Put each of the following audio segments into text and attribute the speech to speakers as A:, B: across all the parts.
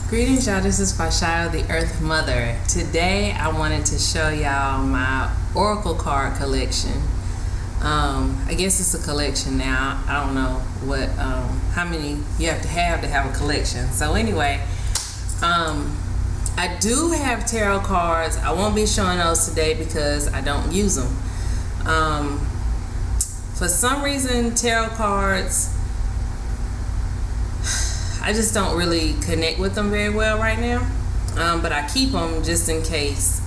A: Greetings, y'all. This is Fashayo, the Earth Mother. Today, I wanted to show y'all my Oracle card collection. I guess it's a collection now. I don't know what, how many you have to have a collection. So anyway, I do have tarot cards. I won't be showing those today because I don't use them. For some reason, tarot cards, I just don't really connect with them very well right now, but I keep them just in case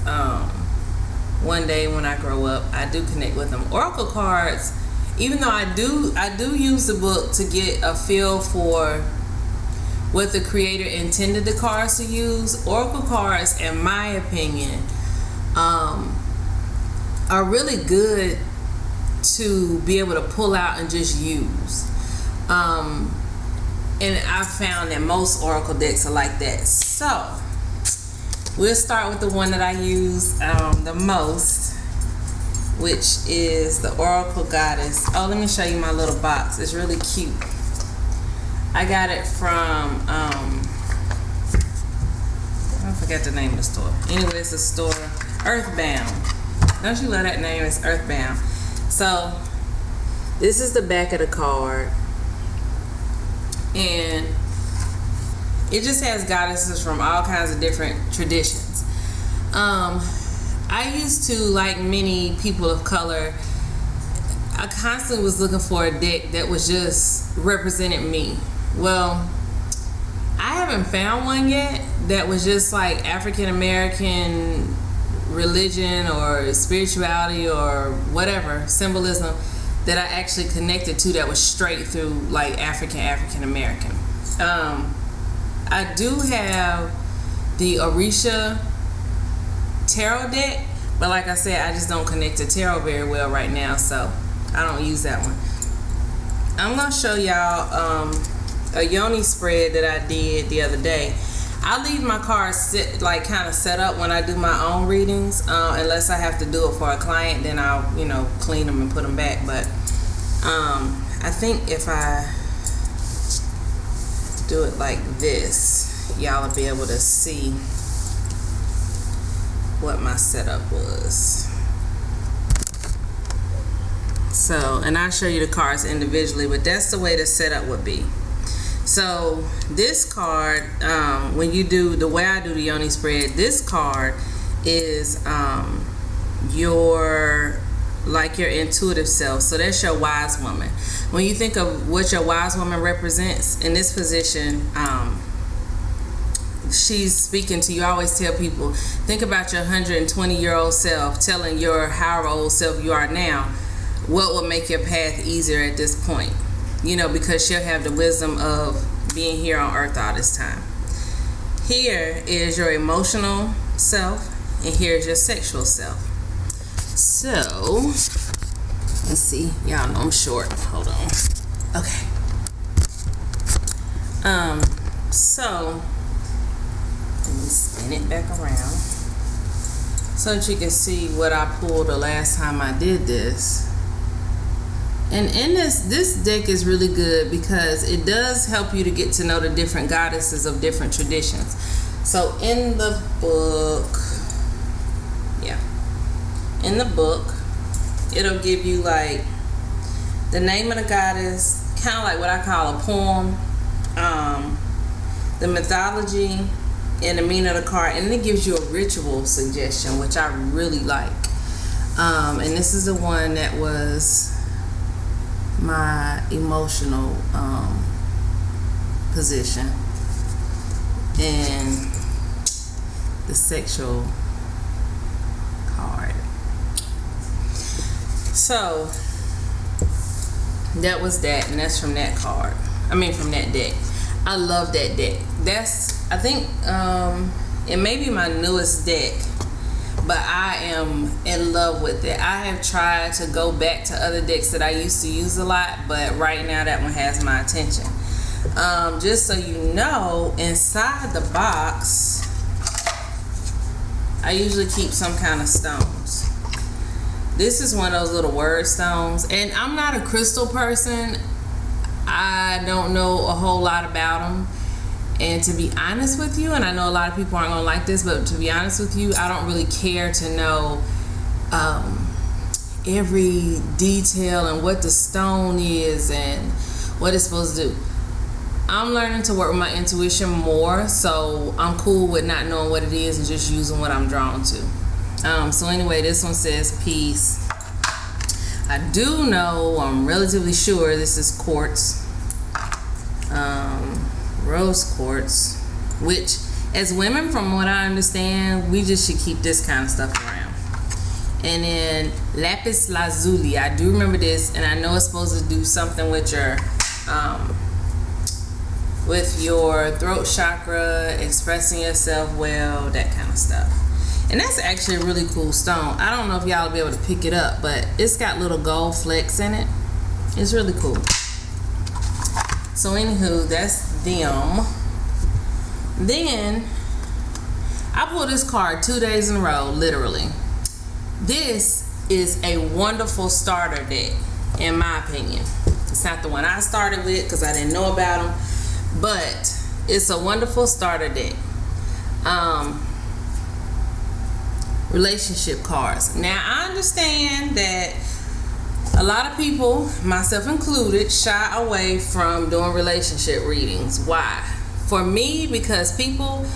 A: one day when I grow up I do connect with them. Oracle cards, even though I do use the book to get a feel for what the creator intended the cards to use, Oracle cards, in my opinion, are really good to be able to pull out and just use. And I've found that most Oracle decks are like that. So, we'll start with the one that I use the most, which is the Oracle Goddess. Oh, let me show you my little box. It's really cute. I got it from, I forgot the name of the store. Anyway, it's a store, Earthbound. Don't you love that name? It's Earthbound. So, this is the back of the card. And it just has goddesses from all kinds of different traditions. I used to, like many people of color, I constantly was looking for a deck that was just represented me. Well, I haven't found one yet that was just like African American religion or spirituality or whatever, symbolism, that I actually connected to that was straight through like African American. I do have the Orisha tarot deck, but like I said, I just don't connect to tarot very well right now, so I don't use that one. I'm gonna show y'all a yoni spread that I did the other day. I leave my cards kind of set up when I do my own readings, unless I have to do it for a client, then I'll clean them and put them back. But I think if I do it like this, y'all will be able to see what my setup was. So, and I'll show you the cards individually, but that's the way the setup would be. So this card, when you do the way I do the yoni spread, this card is your intuitive self. So that's your wise woman. When you think of what your wise woman represents in this position, she's speaking to you. I always tell people, think about your 120-year-old self telling your however old self you are now what will make your path easier at this point. Because she'll have the wisdom of being here on earth all this time. Here is your emotional self, and here's your sexual self. So, let's see. Y'all know I'm short. Hold on. Okay. So, let me spin it back around so that you can see what I pulled the last time I did this. And in this deck is really good because it does help you to get to know the different goddesses of different traditions. So in the book, it'll give you like the name of the goddess, kind of like what I call a poem, the mythology, and the meaning of the card, and it gives you a ritual suggestion, which I really like. And this is the one that was my emotional position, and the sexual card. So that was that, and that's from that card. From that deck. I love that deck. I think it may be my newest deck, but I am in love with it. I have tried to go back to other decks that I used to use a lot, but right now that one has my attention. Just so you know, inside the box, I usually keep some kind of stones. This is one of those little word stones, and I'm not a crystal person. I don't know a whole lot about them, And to be honest with you, and I know a lot of people aren't gonna like this, but to be honest with you, I don't really care to know every detail and what the stone is and what it's supposed to do. I'm learning to work with my intuition more, so I'm cool with not knowing what it is and just using what I'm drawn to. So anyway, this one says peace. I do know, I'm relatively sure this is quartz, rose quartz, which as women, from what I understand, we just should keep this kind of stuff around. And then lapis lazuli, I do remember this, and I know it's supposed to do something with your throat chakra, expressing yourself well, that kind of stuff. And that's actually a really cool stone. I don't know if y'all will be able to pick it up, but it's got little gold flecks in it. It's really cool. So anywho, that's them. Then I pulled this card 2 days in a row, literally. This is a wonderful starter deck, in my opinion. It's not the one I started with because I didn't know about them, but it's a wonderful starter deck. Relationship cards. Now, I understand that a lot of people, myself included, shy away from doing relationship readings. Why? For me, because people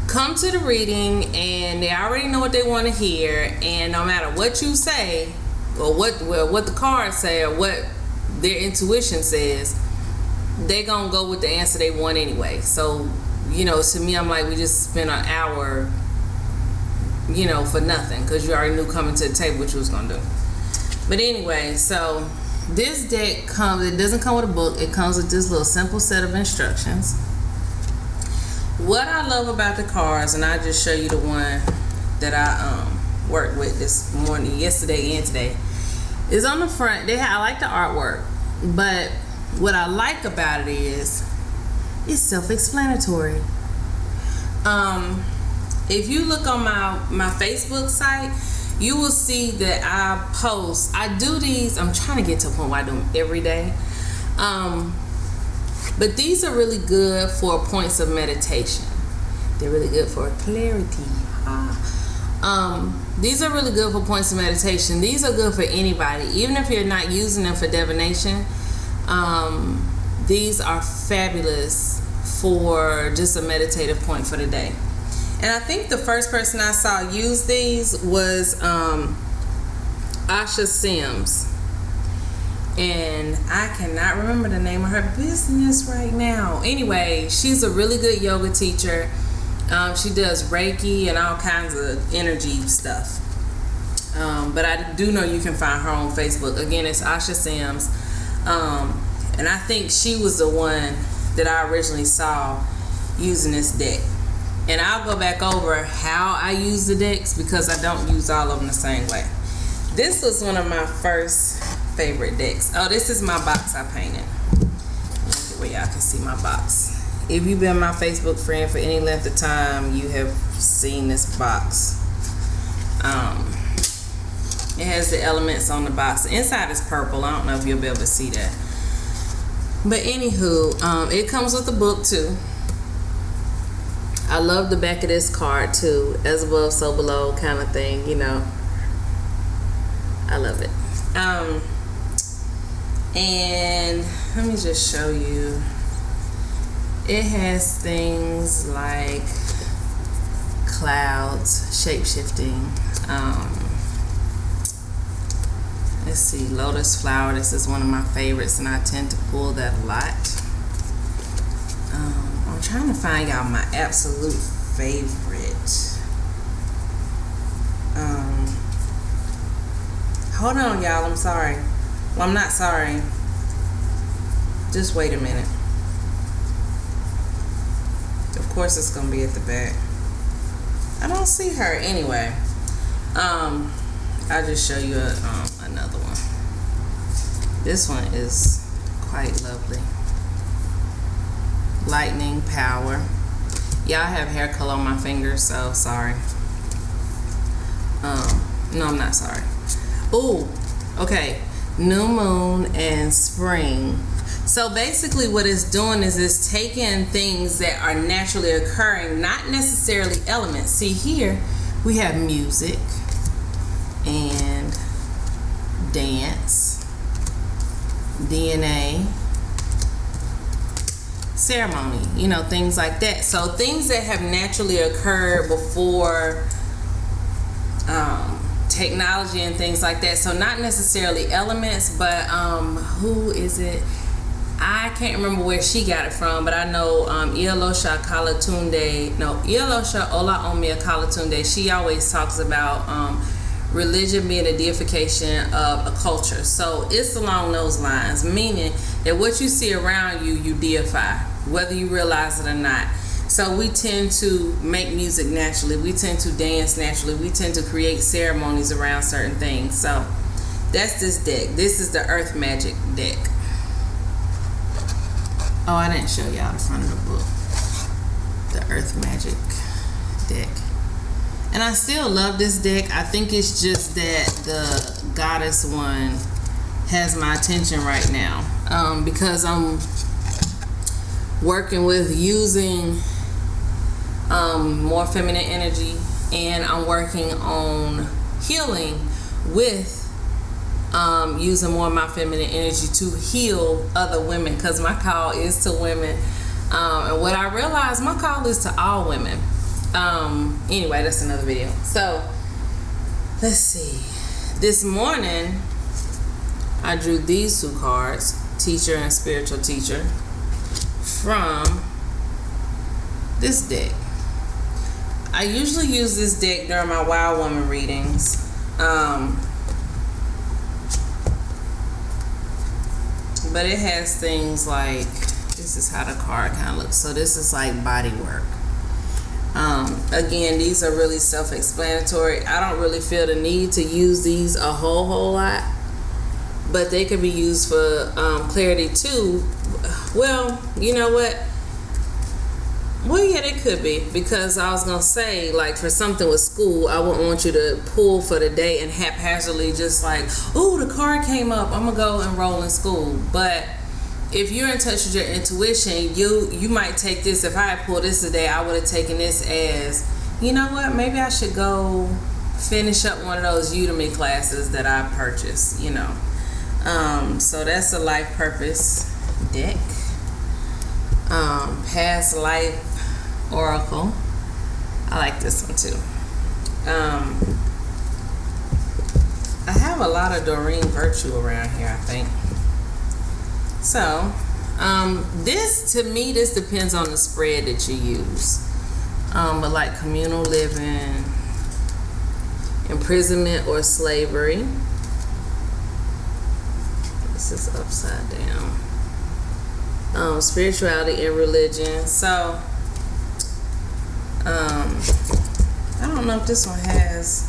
A: come to the reading and they already know what they want to hear, and no matter what you say or what the cards say or what their intuition says, they're gonna go with the answer they want anyway. So, to me, I'm like, we just spent an hour, for nothing, because you already knew coming to the table what you was gonna do. But anyway, so this deck it doesn't come with a book. It comes with this little simple set of instructions. What I love about the cards, and I just show you the one that I worked with this morning, yesterday and today, is on the front. I like the artwork, but what I like about it is it's self-explanatory. If you look on my Facebook site, you will see that I do these. I'm trying to get to a point where I do them every day. But these are really good for points of meditation. They're really good for clarity. These are really good for points of meditation. These are good for anybody, even if you're not using them for divination. These are fabulous for just a meditative point for the day. And I think the first person I saw use these was Asha Sims. And I cannot remember the name of her business right now. Anyway, she's a really good yoga teacher. She does Reiki and all kinds of energy stuff. But I do know you can find her on Facebook. Again, it's Asha Sims. And I think she was the one that I originally saw using this deck. And I'll go back over how I use the decks because I don't use all of them the same way. This was one of my first favorite decks. Oh, this is my box I painted. Where y'all can see my box. If you've been my Facebook friend for any length of time, you have seen this box. It has the elements on the box. The inside is purple. I don't know if you'll be able to see that. But anywho, it comes with a book too. I love the back of this card too. As above, so below kind of thing, I love it. And let me just show you. It has things like clouds, shape-shifting. Let's see, lotus flower. This is one of my favorites, and I tend to pull that a lot. I'm trying to find y'all my absolute favorite. Hold on, y'all. I'm sorry. Well, I'm not sorry. Just wait a minute. Of course, it's gonna be at the back. I don't see her anyway. I'll just show you another one. This one is quite lovely. Lightning power. Y'all have hair color on my fingers, so sorry. No, I'm not sorry. Oh, okay. New moon and spring. So basically what it's doing is it's taking things that are naturally occurring, not necessarily elements. See here, we have music and dance, DNA, ceremony, things like that. So things that have naturally occurred before technology and things like that. So not necessarily elements, but who is it? I can't remember where she got it from, but I know Iolosha Olaomia Kalatunde, she always talks about religion being a deification of a culture. So it's along those lines, meaning that what you see around you, you deify, whether you realize it or not. So we tend to make music naturally. We tend to dance naturally. We tend to create ceremonies around certain things. So that's this deck. This is the Earth Magic deck. Oh, I didn't show y'all the front of the book. The Earth Magic deck. And I still love this deck. I think it's just that the Goddess one has my attention right now. Because I'm working with using more feminine energy, and I'm working on healing with using more of my feminine energy to heal other women, because my call is to women, and what I realized, my call is to all women. Anyway, that's another video. So let's see, this morning I drew these two cards, teacher and spiritual teacher, from this deck. I usually use this deck during my Wild Woman readings. But it has things like, this is how the card kind of looks. So this is like body work. Again, these are really self-explanatory. I don't really feel the need to use these a whole lot, but they could be used for clarity too. Well, you know what? Well, yeah, they could be, because I was going to say, like, for something with school, I wouldn't want you to pull for the day and haphazardly just like, oh, the card came up, I'm going to go enroll in school. But if you're in touch with your intuition, you might take this. If I had pulled this today, I would have taken this as, you know what, maybe I should go finish up one of those Udemy classes that I purchased, So that's a life purpose deck. Past life oracle. I like this one too. I have a lot of Doreen Virtue around here, I think. So this, to me, this depends on the spread that you use. But like communal living, imprisonment or slavery. This is upside down. Spirituality and religion. So I don't know if this one has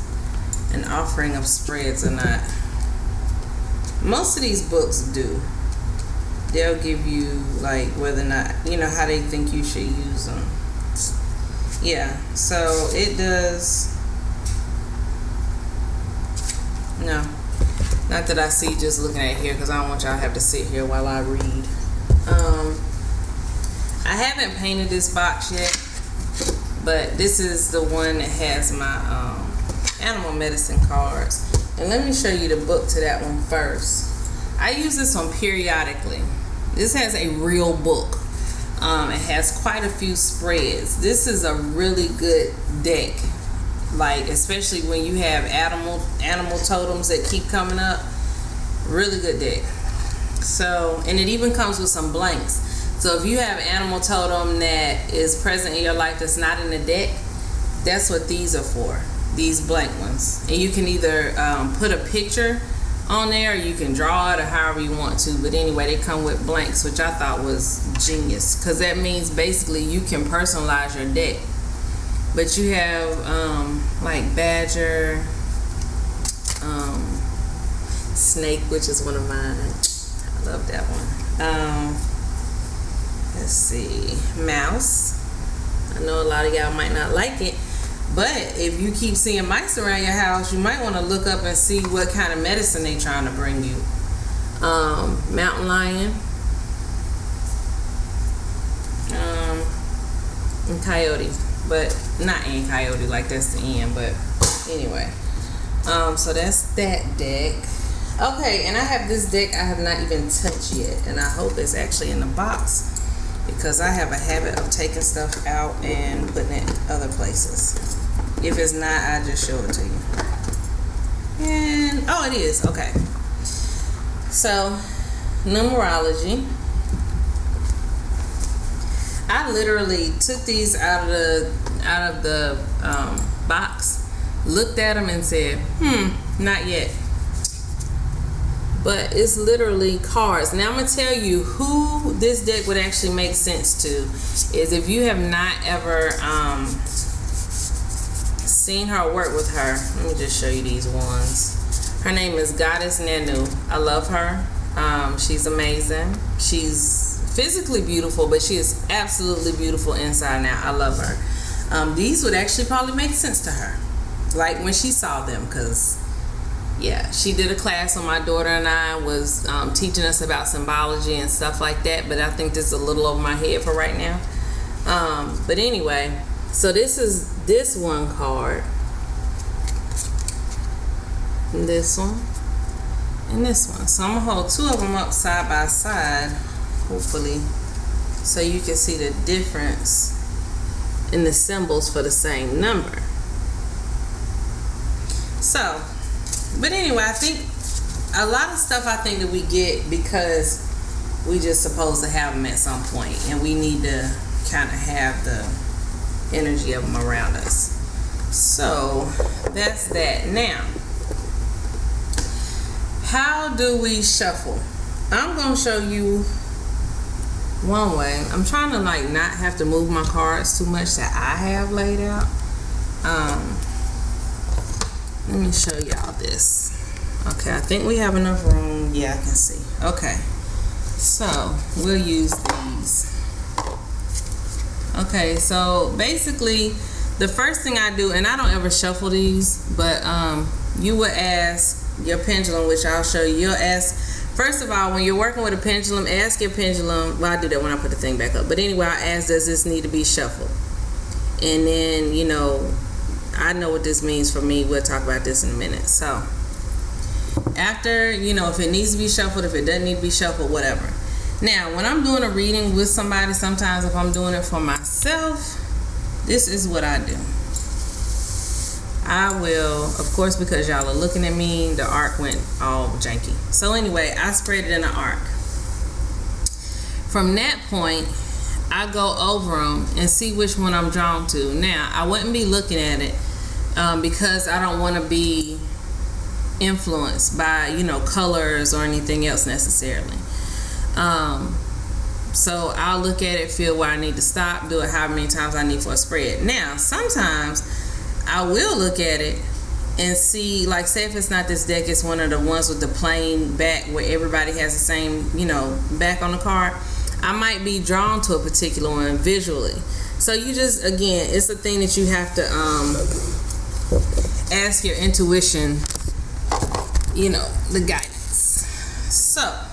A: an offering of spreads or not. Most of these books do. They'll give you like whether or not, how they think you should use them. Yeah, so it does. No, not that I see just looking at it here, because I don't want y'all to have to sit here while I read. I haven't painted this box yet, but this is the one that has my animal medicine cards. And let me show you the book to that one first. I use this one periodically. This has a real book. It has quite a few spreads. This is a really good deck, like especially when you have animal totems that keep coming up. Really good deck. So, and it even comes with some blanks. So if you have animal totem that is present in your life that's not in the deck, that's what these are for, these blank ones. And you can either put a picture on there, or you can draw it, or however you want to. But anyway, they come with blanks, which I thought was genius, because that means basically you can personalize your deck. But you have like badger, snake, which is one of mine. I love that one. Let's see, mouse. I know a lot of y'all might not like it, but if you keep seeing mice around your house, you might want to look up and see what kind of medicine they're trying to bring you. Mountain lion, and coyote, but not and coyote, like that's the end, but anyway. So that's that deck. Okay, and I have this deck I have not even touched yet, and I hope it's actually in the box because I have a habit of taking stuff out and putting it other places. If it's not, I just show it to you. And oh, it is. Okay. So, numerology. I literally took these out of the box, looked at them and said, not yet. But it's literally cards. Now I'm gonna tell you who this deck would actually make sense to is if you have not ever seen her work with her. Let me just show you these ones. Her name is Goddess Nanu. I love her. She's amazing. She's physically beautiful, but she is absolutely beautiful inside and out. I love her. These would actually probably make sense to her, like when she saw them, because yeah, she did a class when my daughter and I was teaching us about symbology and stuff like that, but I think this is a little over my head for right now. But anyway, so this is this one card, this one, and this one. So I'm gonna hold two of them up side by side, hopefully, so you can see the difference in the symbols for the same number. So, but anyway, I think a lot of stuff I think that we get because we just supposed to have them at some point, and we need to kind of have the energy of them around us. So that's that. Now, how do we shuffle? I'm gonna show you one way. I'm trying to like not have to move my cards too much that I have laid out. Let me show y'all this. Okay, I think we have enough room. Yeah, I can see. Okay, so we'll use these. Okay, so basically the first thing I do, and I don't ever shuffle these, but you would ask your pendulum, which I'll show you. You'll ask, first of all, when you're working with a pendulum, ask your pendulum. Well, I do that when I put the thing back up, but anyway, I ask, does this need to be shuffled? And then, you know, I know what this means for me. We'll talk about this in a minute. So after, you know, if it needs to be shuffled, if it doesn't need to be shuffled, whatever. Now, when I'm doing a reading with somebody, sometimes if I'm doing it for myself, this is what I do. I will, of course, because y'all are looking at me, the arc went all janky. So anyway, I spread it in an arc. From that point, I go over them and see which one I'm drawn to. Now, I wouldn't be looking at it because I don't want to be influenced by, you know, colors or anything else necessarily. So I'll look at it, feel where I need to stop, do it however many times I need for a spread. Now, sometimes I will look at it and see, like, say if it's not this deck, it's one of the ones with the plain back where everybody has the same, you know, back on the card. I might be drawn to a particular one visually. So you just, again, it's a thing that you have to ask your intuition, you know, the guidance. So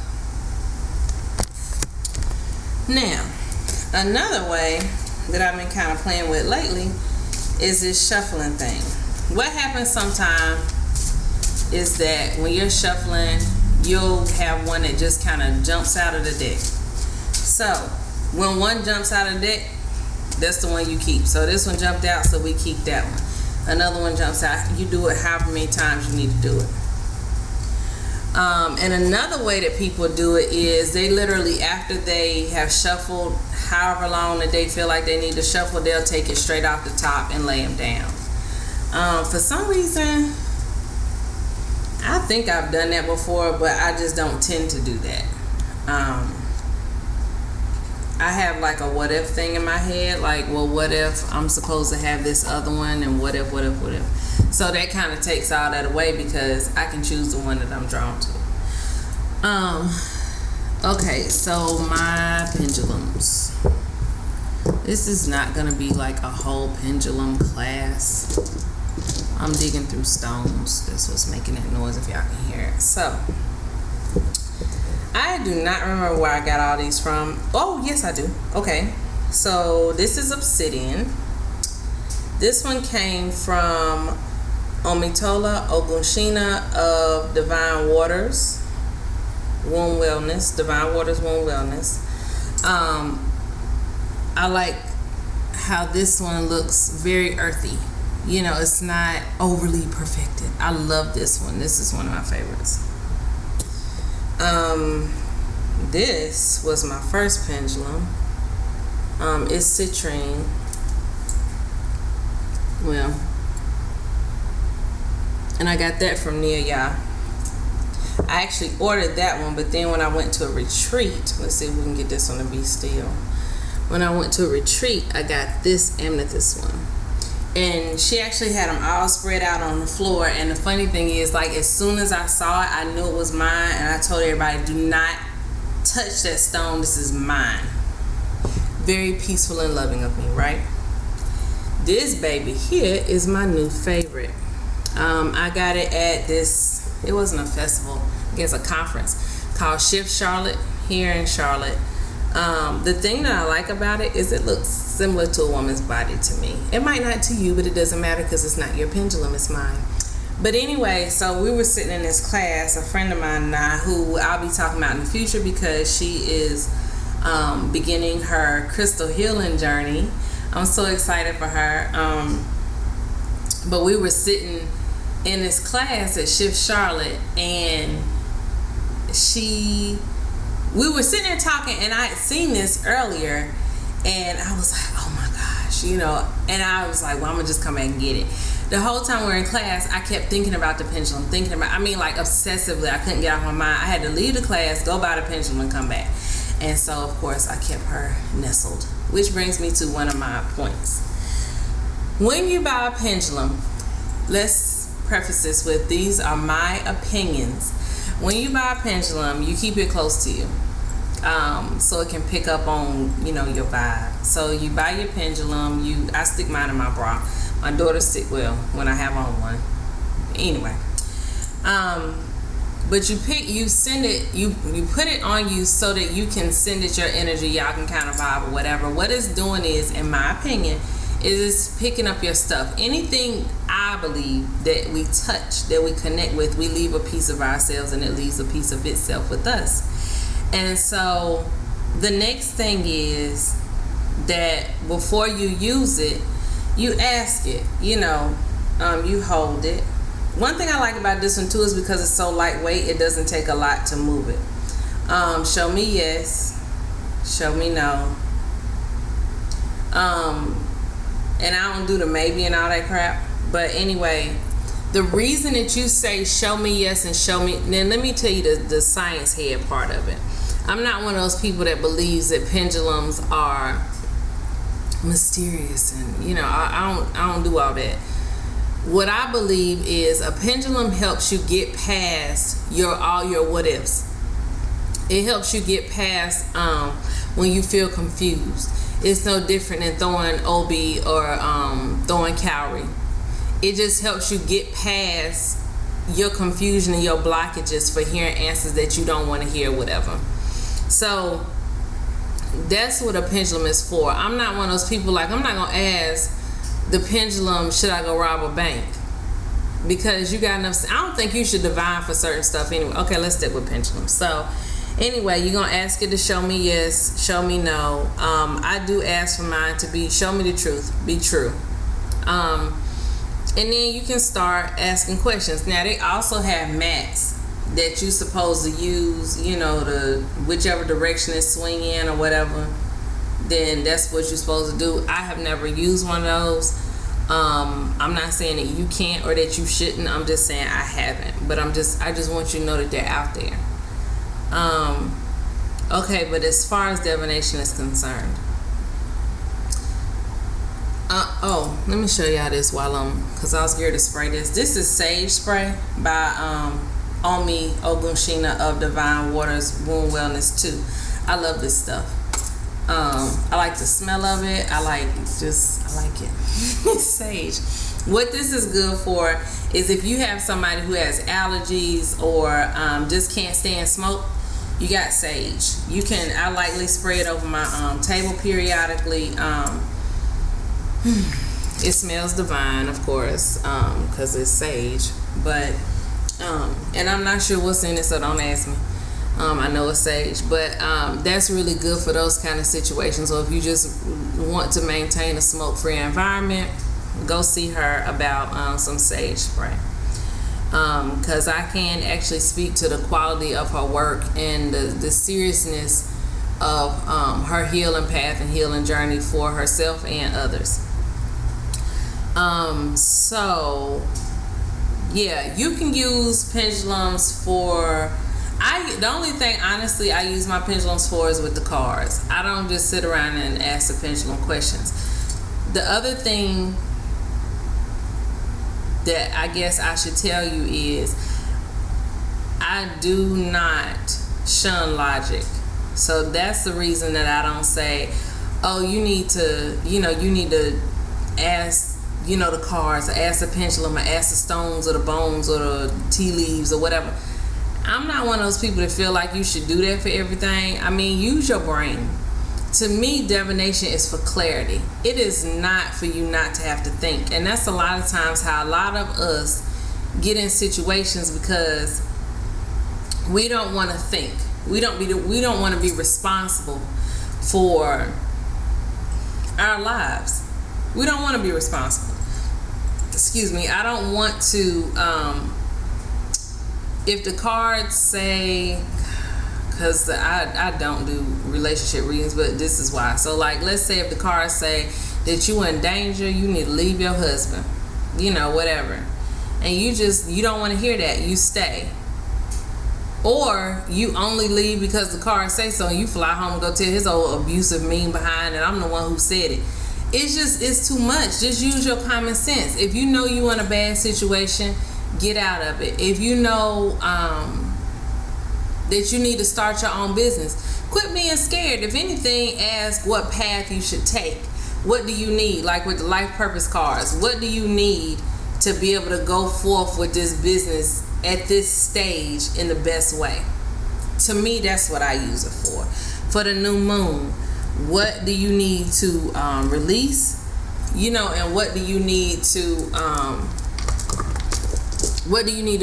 A: now, another way that I've been kind of playing with lately is this shuffling thing. What happens sometimes is that when you're shuffling, you'll have one that just kind of jumps out of the deck. So when one jumps out of the deck, that's the one you keep. So this one jumped out, so we keep that one. Another one jumps out. You do it however many times you need to do it. And another way that people do it is they literally, after they have shuffled however long that they feel like they need to shuffle, they'll take it straight off the top and lay them down. For some reason, I think I've done that before, but I just don't tend to do that. I have like a what if thing in my head, like, well, what if I'm supposed to have this other one, and what if. So that kind of takes all that away because I can choose the one that I'm drawn to. Okay, so my pendulums. This is not going to be like a whole pendulum class. I'm digging through stones. That's what's making that noise if y'all can hear it. So, I do not remember where I got all these from. Oh, yes, I do. Okay. So this is obsidian. This one came from Omitola Ogunshina of Divine Waters Womb Wellness. Divine Waters Womb Wellness. I like how this one looks very earthy. You know, it's not overly perfected. I love this one. This is one of my favorites. This was my first pendulum. It's citrine. Well, and I got that from Nia Ya. I actually ordered that one, but then when I went to a retreat, let's see if we can get this on the Be Still. When I went to a retreat, I got this amethyst one. And she actually had them all spread out on the floor. And the funny thing is, like, as soon as I saw it, I knew it was mine. And I told everybody, do not touch that stone. This is mine. Very peaceful and loving of me, right? This baby here is my new favorite. I got it at this, it wasn't a festival, I guess a conference called Shift Charlotte here in Charlotte. The thing that I like about it is it looks similar to a woman's body to me. It might not to you, but it doesn't matter because it's not your pendulum, it's mine. But anyway, so we were sitting in this class, a friend of mine and I, who I'll be talking about in the future because she is beginning her crystal healing journey. I'm so excited for her. But we were sitting in this class at Shift Charlotte, and we were sitting there talking, and I had seen this earlier, and I was like, oh my gosh, you know, and I was like, well, I'm gonna just come back and get it. The whole time we were in class, I kept thinking about the pendulum, like obsessively. I couldn't get off my mind. I had to leave the class, go buy the pendulum, and come back. And so, of course, I kept her nestled, which brings me to one of my points. When you buy a pendulum, let's preface this with, these are my opinions. When you buy a pendulum, you keep it close to you, so it can pick up on, you know, your vibe. So you buy your pendulum. I stick mine in my bra. My daughter stick when I have on one. Anyway, but you send it, you put it on you so that you can send it your energy. Y'all can kind of vibe or whatever. What it's doing is, in my opinion, is picking up your stuff. Anything I believe that we touch, that we connect with, we leave a piece of ourselves and it leaves a piece of itself with us. And so the next thing is that before you use it, you ask it, you know, you hold it. One thing I like about this one too is because it's so lightweight, it doesn't take a lot to move it. Show me yes, show me no. And I don't do the maybe and all that crap. But anyway, the reason that you say show me yes and show me, then let me tell you the science head part of it. I'm not one of those people that believes that pendulums are mysterious and, you know, I don't do all that. What I believe is a pendulum helps you get past all your what ifs. It helps you get past when you feel confused. It's no different than throwing OB or throwing calorie. It just helps you get past your confusion and your blockages for hearing answers that you don't want to hear, whatever. So that's what a pendulum is for. I'm not one of those people, like, I'm not going to ask the pendulum, should I go rob a bank? Because you got enough. I don't think you should divine for certain stuff anyway. Okay, let's stick with pendulums. So anyway, you're going to ask it to show me yes, show me no. I do ask for mine to be, show me the truth, be true. And then you can start asking questions. Now, they also have mats that you're supposed to use, you know, whichever direction it's swinging or whatever, then that's what you're supposed to do. I have never used one of those. I'm not saying that you can't or that you shouldn't. I'm just saying I haven't. But I just want you to know that they're out there. Okay, but as far as divination is concerned, let me show y'all this because I was scared to spray this. This is sage spray by Omi Ogunshina of Divine Waters Womb Wellness 2. I love this stuff. I like the smell of it. I like it. It's sage. What this is good for is if you have somebody who has allergies or just can't stand smoke, You got sage. I lightly spray it over my table periodically. It smells divine, of course, because it's sage. But and I'm not sure what's in it, so don't ask me. I know it's sage, but that's really good for those kind of situations. Or if you just want to maintain a smoke-free environment, go see her about some sage spray. Because I can actually speak to the quality of her work and the seriousness of her healing path and healing journey for herself and others. So yeah, you can use pendulums for, the only thing honestly I use my pendulums for is with the cards. I don't just sit around and ask the pendulum questions. The other thing that I guess I should tell you is I do not shun logic. So that's the reason that I don't say, oh, you need to ask, the cards, or ask the pendulum, or ask the stones or the bones or the tea leaves or whatever. I'm not one of those people that feel like you should do that for everything. I mean, use your brain. To me, divination is for clarity. It is not for you not to have to think. And that's a lot of times how a lot of us get in situations, because we don't want to think. We don't want to be responsible for our lives. We don't want to be responsible. Excuse me. I don't want to, if the cards say, because I don't do relationship readings, but this is why. So like, let's say if the cards say that you in danger, you need to leave your husband, whatever, and you don't want to hear that, you stay. Or you only leave because the cards say so, and you fly home and go tell his old abusive mean behind, and I'm the one who said it. It's too much. Just use your common sense. If you know you in a bad situation, get out of it. If you know that you need to start your own business, quit being scared. If anything, ask what path you should take. What do you need? Like with the life purpose cards, what do you need to be able to go forth with this business at this stage in the best way? To me, that's what I use it for. For the new moon, what do you need to release? And what do you need to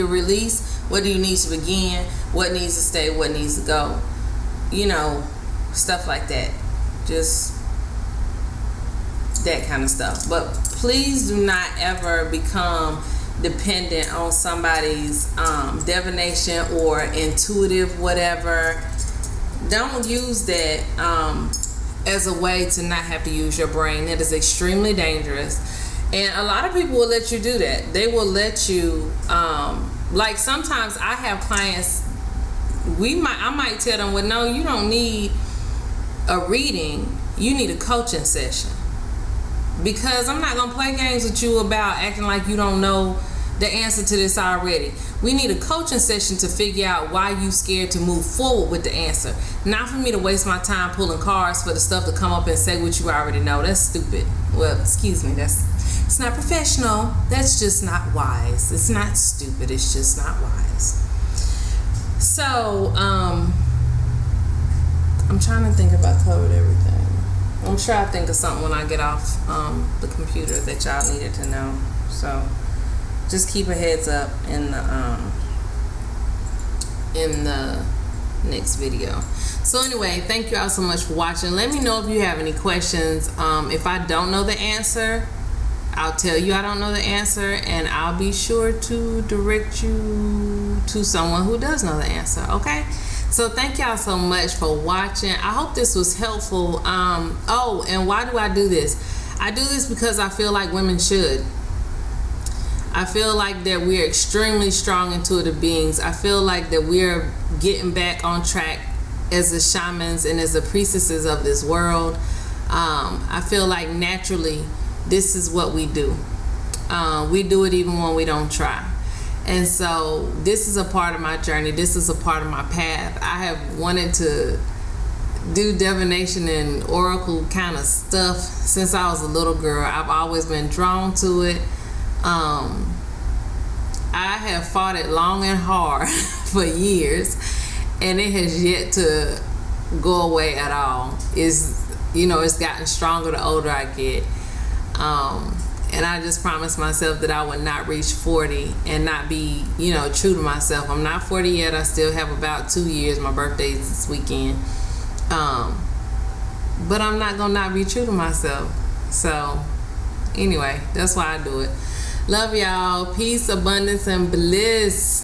A: release? What do you need to begin? What needs to stay? What needs to go? Stuff like that. Just that kind of stuff. But please do not ever become dependent on somebody's divination or intuitive whatever. Don't use that as a way to not have to use your brain. That is extremely dangerous. And a lot of people will let you do that. They will let you, like sometimes I have clients, I might tell them, well, no, you don't need a reading. You need a coaching session. Because I'm not going to play games with you about acting like you don't know the answer to this already. We need a coaching session to figure out why you scared to move forward with the answer. Not for me to waste my time pulling cards for the stuff to come up and say what you already know. That's stupid. Well, excuse me, it's not professional. That's just not wise. It's not stupid. It's just not wise. So, I'm trying to think if I covered everything. I'm sure I'll think of something when I get off the computer that y'all needed to know. So, just keep a heads up in the next video. So anyway, thank you all so much for watching. Let me know if you have any questions. If I don't know the answer, I'll tell you I don't know the answer, and I'll be sure to direct you to someone who does know the answer. Okay? So thank y'all so much for watching. I hope this was helpful. Oh, and why do I do this? I do this because I feel like women should. I feel like that we're extremely strong intuitive beings. I feel like that we're getting back on track as the shamans and as the priestesses of this world. I feel like naturally this is what we do. We do it even when we don't try. And so this is a part of my journey. This is a part of my path. I have wanted to do divination and oracle kind of stuff since I was a little girl. I've always been drawn to it. I have fought it long and hard for years, and it has yet to go away at all. It's gotten stronger the older I get. And I just promised myself that I would not reach 40 and not be, true to myself. I'm not 40 yet. I still have about 2 years. My birthday is this weekend. But I'm not going to not be true to myself. So, anyway, that's why I do it. Love y'all. Peace, abundance, and bliss.